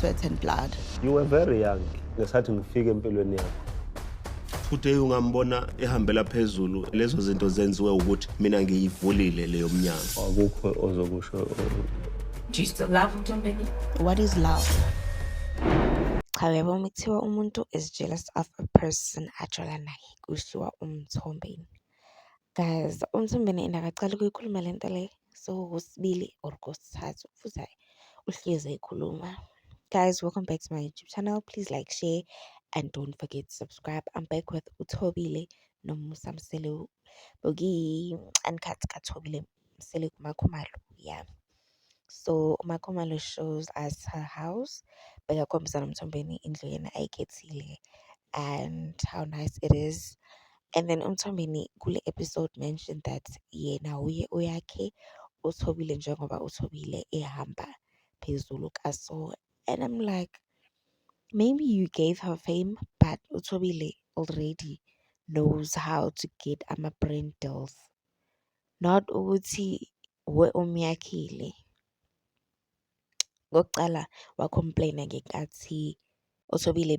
sweat and blood. You were very young ngesathi ngifike empilweni yakho. Futhi ungambona ehambela phezulu lezo zinto zenziwe ukuthi mina ngiyivulile leyo mnyango. Akukho ozokusho. Do you still love Mtombeni? What is love? Cha, uyabona uma kuthiwa umuntu is jealous of a person ajola naye kushiwa uMthombeni. Guys, uMthombeni indakacala ukuyikhuluma le nto le so kusibili or kusithathu futhi hayi uhlezi eyikhuluma. Guys, welcome back to my YouTube channel. Please like, share, and don't forget to subscribe. I'm back with Uthobile noMusa Mseleku. Bogi uncut kaThobile Mseleku Makhumalo. Yeah. So uMakhumalo shows us her house. Bekakhombisa noMthombeni indlu yena ayikhethile and how nice it is. And then uMthombeni kule episode mentioned that yena uye uyakhe uThobile njengoba uThobile ehamba phezulu kaSo. And I'm like, maybe you gave her fame, but Uthobile already knows how to get ama-brand deals. Not ukuthi we umyakhile. Ngokucala wacomplaina ngenkathi Uthobile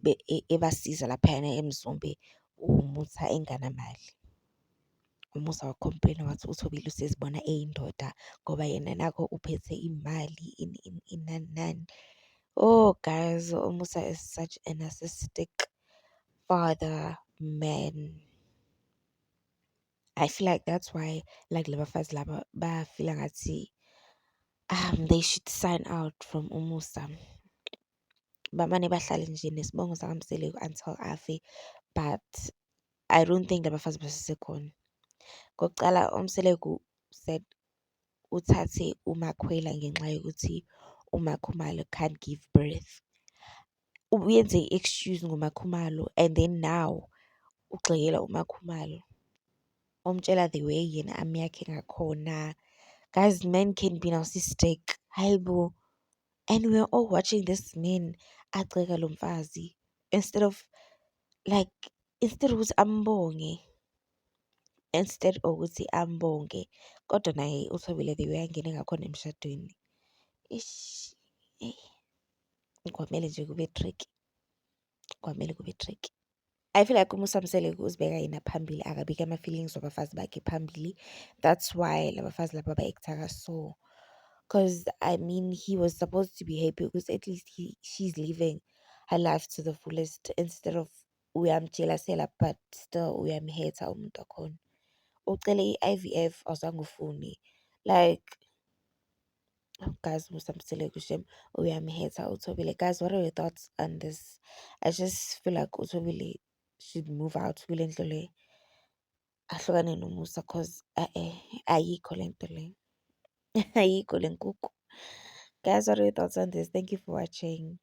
ebasiza laphayana eMzumbe uMusa enganamali. uMusa wacomplaina wathi uThobile usezibona eyindoda ngoba yena nakho uphethe imali inani. Oh, guys, Musa is such a narcissistic father, man. I feel like that's why, like, labafazi laba bafila ngathi they should sign out from uMusa. Bamane bahlale nje nesibongo sakaMseleku until afe, but I don't think labafazi basesekhona. Ngokucala uMseleku said uthathe uMakhwela ngenxa yokuthi uMakhumalo can't give birth. Uyenze i-excuse nguMakhumalo and then now ugxekela uMakhumalo. Umtshela the way yena amyakhe ngakhona. Guys, men can be narcissistic. Hayibo. And we're all watching this man agxeka lo mfazi instead of ukuthi ambonge. Instead ukuthi ambonge. Kodwa naye uThobile the way angene ngakhona emshadweni. Ish. Kwamele nje kube tricky. Kwamele kube tricky. I feel like uMusa Mseleku uzibeka yena phambili akabiki ama-feelings wabafazi bakhe phambili. That's why labafazi laba ba-acta so. Because I mean he was supposed to be happy because at least she's living her life to the fullest instead of uyamjelasela but still uyamhetha umuntu wakhona. Ucele i-IVF awuzange ufuni. Like, guys, Musa Mseleku shem uyamhetha uThobile. Guys, what are your thoughts on this? I just feel like uThobile should move out kule ndlu le ahlukane noMusa cause ayikho le nto le ayikho le nkukhu. Guys, what are your thoughts on this? Thank you for watching.